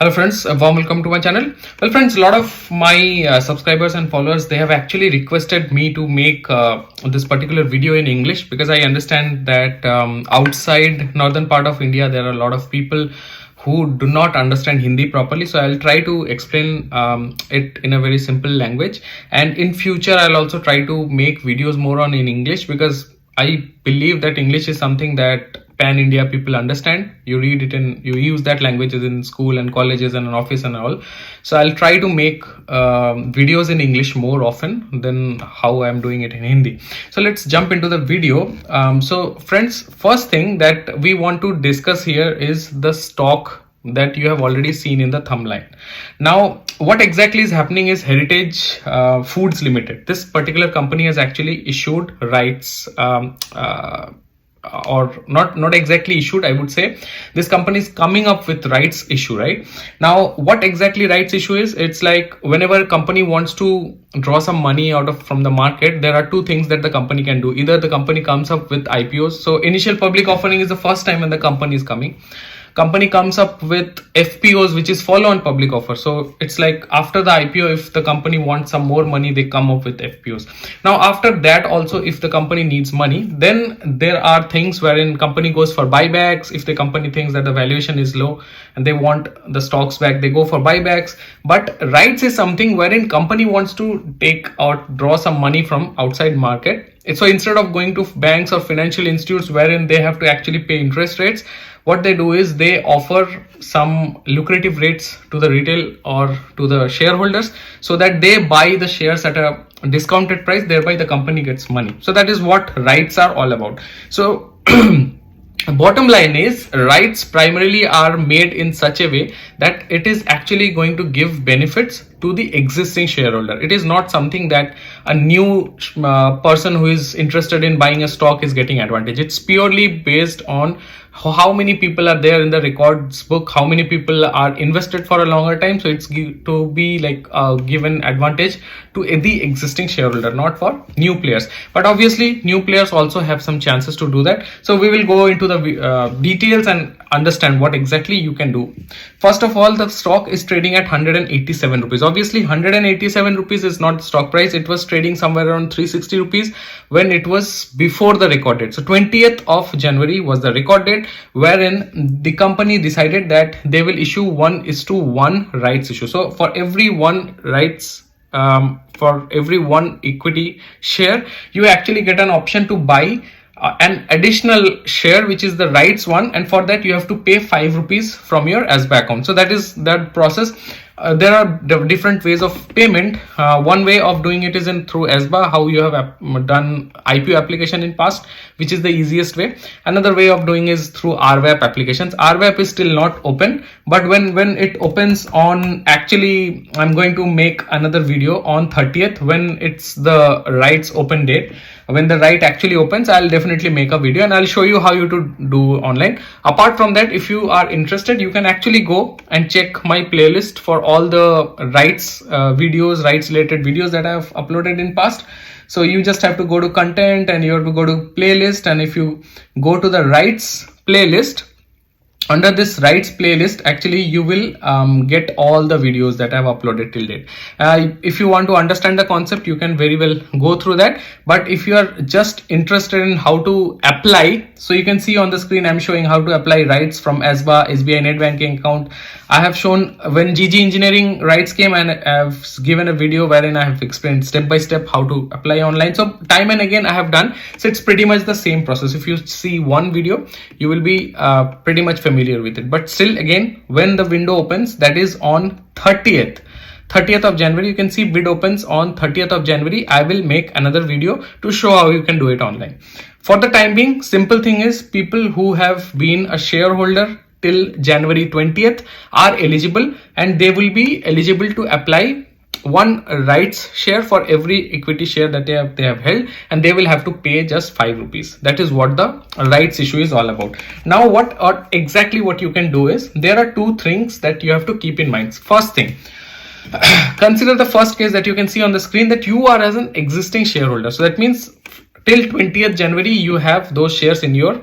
Hello friends, a warm welcome to my channel. Well friends, a lot of my subscribers and followers, they have actually requested me to make this particular video in English because I understand that outside northern part of India, there are a lot of people who do not understand Hindi properly. So I'll try to explain it in a very simple language. And in future, I'll also try to make videos more on in English because I believe that English is something that pan-India people understand. You read it and you use that languages in school and colleges and an office and all. So I'll try to make videos in English more often than how I'm doing it in Hindi. So let's jump into the video. So friends, first thing that we want to discuss here is the stock that you have already seen in the thumbnail. Now, what exactly is happening is Heritage Foods Limited. This particular company has actually issued rights or not exactly issued, I would say. This company is coming up with rights issue, right? Now, what exactly rights issue is? It's like whenever a company wants to draw some money from the market, there are two things that the company can do. Either the company comes up with IPOs. So initial public offering is the first time when the company is coming. Company comes up with FPOs, which is follow-on public offer. So it's like after the IPO, if the company wants some more money, they come up with FPOs. Now after that also, if the company needs money, then there are things wherein company goes for buybacks. If the company thinks that the valuation is low and they want the stocks back, they go for buybacks. But rights is something wherein company wants to take or draw some money from outside market. So instead of going to banks or financial institutes wherein they have to actually pay interest rates, what they do is they offer some lucrative rates to the retail or to the shareholders so that they buy the shares at a discounted price, thereby the company gets money. So that is what rights are all about. So bottom line is rights primarily are made in such a way that it is actually going to give benefits to the existing shareholder. It is not something that a new person who is interested in buying a stock is getting advantage. It's purely based on how many people are there in the records book, how many people are invested for a longer time. So it's to be like given advantage to the existing shareholder, not for new players. But obviously new players also have some chances to do that. So we will go into the details and understand what exactly you can do. First of all, the stock is trading at 187 rupees. Obviously 187 rupees is not the stock price. It was trading somewhere around 360 rupees when it was before the record date. So 20th of January was the record date, wherein the company decided that they will issue 1:1 rights issue. So for every one rights, for every one equity share, you actually get an option to buy an additional share, which is the rights one, and for that you have to pay 5 rupees from your ASBA account. So that is that process. There are different ways of payment. One way of doing it is through ASBA, how you have done IPO application in past, which is the easiest way. Another way of doing is through RVAP applications. RVAP is still not open, but when it opens on, actually I'm going to make another video on 30th when it's the rights open date. When the right actually opens, I'll definitely make a video and I'll show you how you to do online. Apart from that, if you are interested, you can actually go and check my playlist for all the rights videos, rights related videos that I have uploaded in past. So you just have to go to content and you have to go to playlist, and if you go to the rights playlist, under this rights playlist, actually you will get all the videos that I've uploaded till date. If you want to understand the concept, you can very well go through that. But if you are just interested in how to apply, so you can see on the screen I'm showing how to apply rights from ASBA, SBI net banking account. I have shown when GG engineering rights came, and I've given a video wherein I have explained step by step how to apply online. So time and again I have done. So it's pretty much the same process. If you see one video, you will be pretty much familiar with it. But still, again, when the window opens, that is on 30th of January, you can see bid opens on 30th of January. I will make another video to show how you can do it online. For the time being, simple thing is people who have been a shareholder till January 20th are eligible, and they will be eligible to apply one rights share for every equity share that they have held, and they will have to pay just 5 rupees. That is what the rights issue is all about. Now exactly what you can do is, there are two things that you have to keep in mind. First thing, consider the first case that you can see on the screen, that you are as an existing shareholder. So that means till 20th January you have those shares in your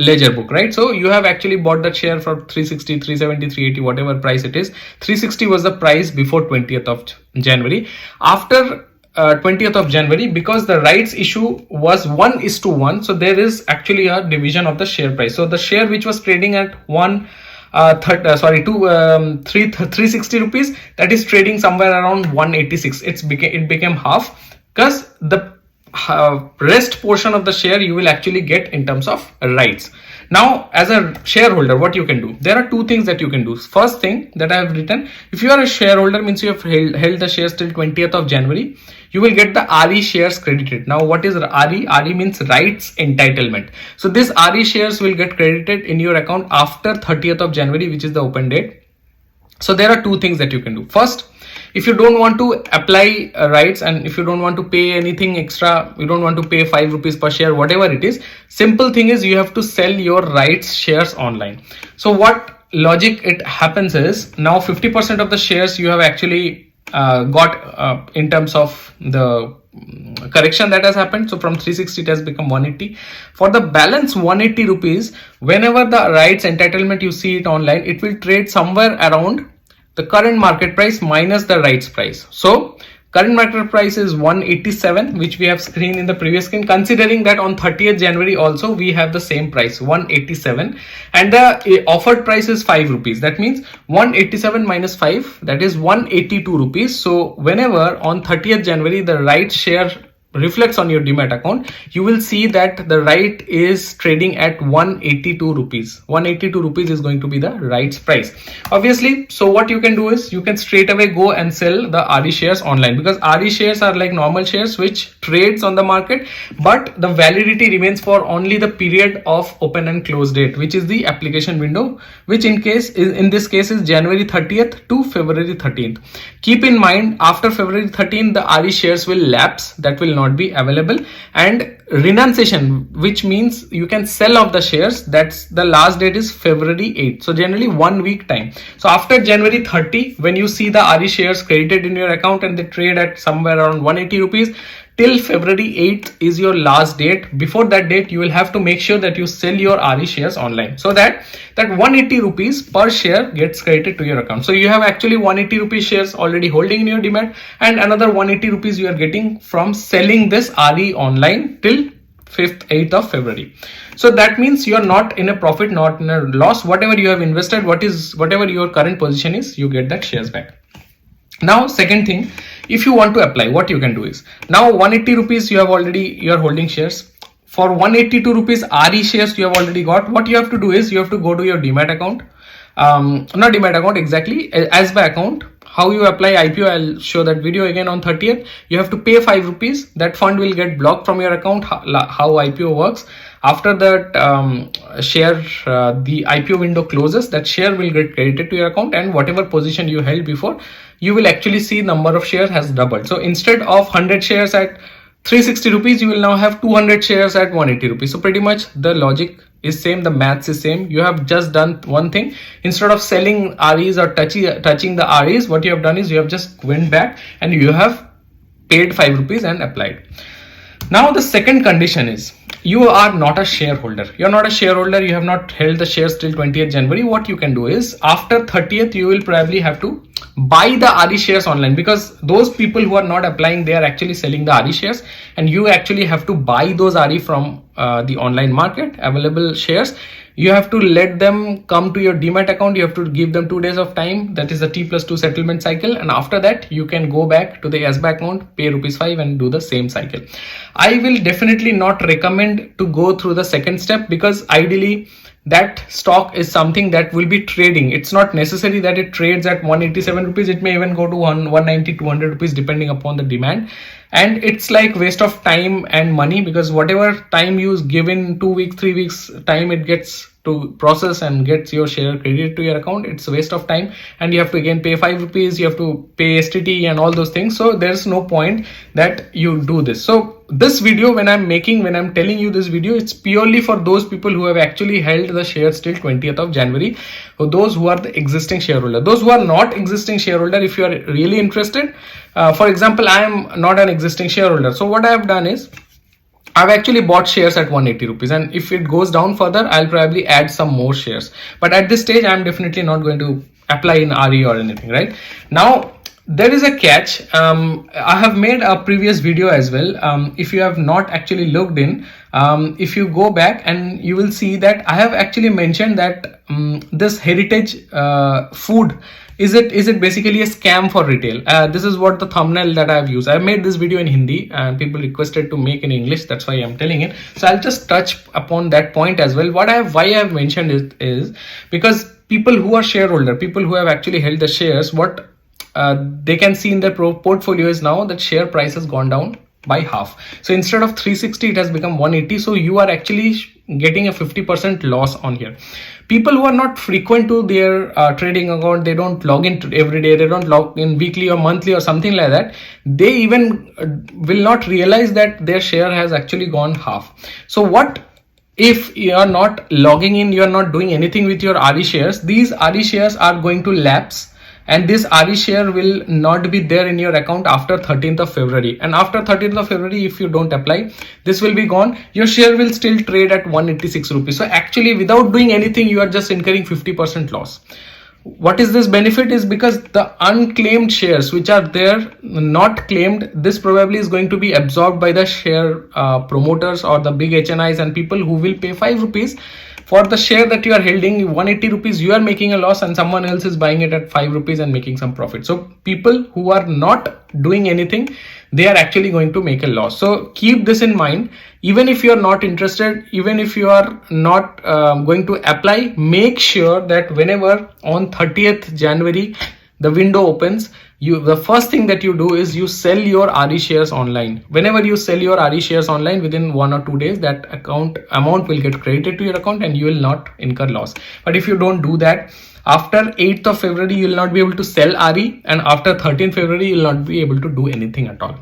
ledger book, right? So you have actually bought that share for 360, 370, 380, whatever price it is. 360 was the price before 20th of January. After 20th of January, because the rights issue was 1:1, so there is actually a division of the share price. So the share which was trading at 360 rupees, that is trading somewhere around 186. It became half, because the rest portion of the share you will actually get in terms of rights. Now, as a shareholder, what you can do? There are two things that you can do. First thing that I have written, if you are a shareholder, means you have held the shares till 20th of January, you will get the RE shares credited. Now, what is RE? RE means rights entitlement. So this RE shares will get credited in your account after 30th of January, which is the open date. So there are two things that you can do. First, if you don't want to apply rights, and if you don't want to pay anything extra, you don't want to pay 5 rupees per share, whatever it is, simple thing is you have to sell your rights shares online. So what logic it happens is, now 50% of the shares you have actually got in terms of the correction that has happened. So from 360 it has become 180. For the balance 180 rupees, whenever the rights entitlement you see it online, it will trade somewhere around the current market price minus the rights price. So current market price is 187, which we have screened in the previous screen, considering that on 30th January also we have the same price, 187, and the offered price is 5 rupees. That means 187 minus 5, that is 182 rupees. So whenever on 30th January the rights share reflects on your Demat account, you will see that the right is trading at 182 rupees. 182 rupees is going to be the rights price, obviously. So what you can do is you can straight away go and sell the RE shares online, because RE shares are like normal shares which trades on the market, but the validity remains for only the period of open and close date, which is the application window, which in this case is January 30th to February 13th. Keep in mind, after February 13th the RE shares will lapse, that will not be available, and renunciation, which means you can sell off the shares, that's the last date is February 8th. So generally 1 week time. So after January 30, when you see the RE shares credited in your account and they trade at somewhere around 180 rupees, till February 8th is your last date. Before that date, you will have to make sure that you sell your RE shares online, so that 180 rupees per share gets credited to your account. So you have actually 180 rupees shares already holding in your Demat, and another 180 rupees you are getting from selling this RE online till 8th of February. So that means you are not in a profit, not in a loss. Whatever you have invested, whatever your current position is, you get that shares back. Now, second thing, if you want to apply, what you can do is, now 180 rupees you are holding shares. For 182 rupees RE shares you have already got. What you have to do is you have to go to your Demat account, not Demat account, exactly, ASBA account. How you apply IPO, I'll show that video again on 30th. You have to pay 5 rupees. That fund will get blocked from your account. How IPO works. After that the IPO window closes, that share will get credited to your account, and whatever position you held before, you will actually see number of shares has doubled. So instead of 100 shares at 360 rupees, you will now have 200 shares at 180 rupees. So pretty much the logic is same, the maths is same. You have just done one thing. Instead of selling REs or touching the REs, what you have done is you have just went back and you have paid 5 rupees and applied. Now the second condition is, you are not a shareholder. You're not a shareholder. You have not held the shares till 20th January. What you can do is, after 30th, you will probably have to buy the RE shares online, because those people who are not applying, they are actually selling the RE shares, and you actually have to buy those RE from the online market, available shares. You have to let them come to your Demat account. You have to give them 2 days of time. That is the T+2 settlement cycle. And after that, you can go back to the ASBA account, pay ₹5 and do the same cycle. I will definitely not recommend to go through the second step, because ideally that stock is something that will be trading. It's not necessary that it trades at 187 rupees. It may even go to 190, 200 rupees depending upon the demand. And it's like waste of time and money, because whatever time you give in 2 weeks, 3 weeks time it gets to process and gets your share credited to your account, it's a waste of time, and you have to again pay 5 rupees, you have to pay STT and all those things. So there's no point that you do this. So this video, when I'm telling you this video, it's purely for those people who have actually held the shares till 20th of January, or those who are the existing shareholder. Those who are not existing shareholder, if you are really interested, for example, I am not an existing shareholder. So what I have done is, I've actually bought shares at 180 rupees, and if it goes down further, I'll probably add some more shares. But at this stage, I'm definitely not going to apply in RE or anything, right? Now, there is a catch. I have made a previous video as well. If you have not actually looked in, if you go back, and you will see that I have actually mentioned that this heritage food, is it basically a scam for retail? This is what the thumbnail that I've used. I made this video in Hindi and people requested to make in English. That's why I'm telling it. So I'll just touch upon that point as well. Why I've mentioned it is because people who are shareholder, people who have actually held the shares, what they can see in their portfolio is now that share price has gone down by half. So instead of 360, it has become 180. So you are actually getting a 50% loss on here. People who are not frequent to their trading account, they don't log in every day, they don't log in weekly or monthly or something like that, they even will not realize that their share has actually gone half. So what if you are not logging in, you are not doing anything with your RE shares, these RE shares are going to lapse, and this RE share will not be there in your account after 13th of February. And after 13th of February, if you don't apply, this will be gone. Your share will still trade at 186 rupees. So actually, without doing anything, you are just incurring 50% loss. What is this benefit is because the unclaimed shares which are there, not claimed, this probably is going to be absorbed by the share promoters or the big HNIs and people who will pay 5 rupees. For the share that you are holding 180 rupees, you are making a loss and someone else is buying it at 5 rupees and making some profit. So people who are not doing anything, they are actually going to make a loss. So keep this in mind. Even if you are not interested, even if you are not going to apply, make sure that whenever on 30th January, the window opens, the first thing that you do is you sell your RE shares online. Whenever you sell your RE shares online, within 1 or 2 days, that amount will get credited to your account and you will not incur loss. But if you don't do that, after 8th of February, you will not be able to sell RE, and after 13th February, you will not be able to do anything at all.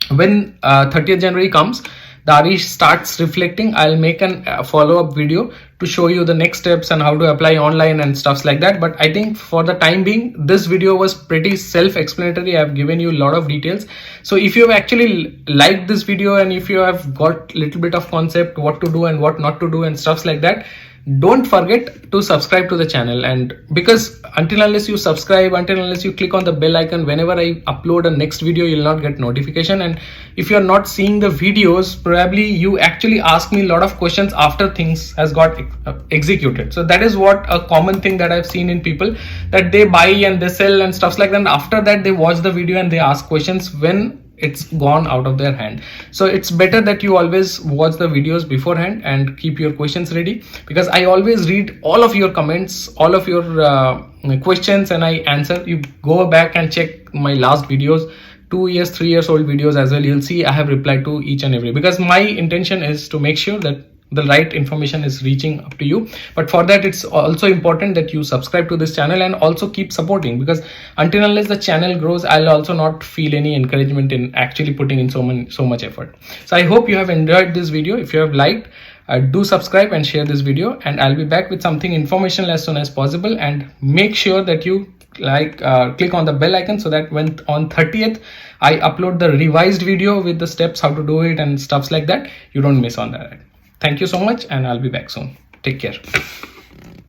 When 30th January comes, the RE starts reflecting. I'll make a follow-up video to show you the next steps and how to apply online and stuffs like that. But I think for the time being, this video was pretty self-explanatory. I've given you a lot of details. So if you have actually liked this video and if you have got a little bit of concept what to do and what not to do and stuffs like that, don't forget to subscribe to the channel. And because until unless you subscribe, until unless you click on the bell icon, whenever I upload a next video, you'll not get notification. And if you're not seeing the videos, probably you actually ask me a lot of questions after things has got executed. So that is what a common thing that I've seen in people, that they buy and they sell and stuff like that. And after that, they watch the video and they ask questions when it's gone out of their hand. So it's better that you always watch the videos beforehand and keep your questions ready, because I always read all of your comments, all of your questions, and I answer. You go back and check my last videos, 2 years, 3 years old videos as well. You'll see I have replied to each and every, because my intention is to make sure that the right information is reaching up to you. But for that, it's also important that you subscribe to this channel and also keep supporting, because until unless the channel grows, I'll also not feel any encouragement in actually putting in so much effort. So I hope you have enjoyed this video. If you have liked, do subscribe and share this video, and I'll be back with something informational as soon as possible. And make sure that you click on the bell icon so that when on 30th I upload the revised video with the steps how to do it and stuffs like that, you don't miss on that. Thank you so much, and I'll be back soon. Take care.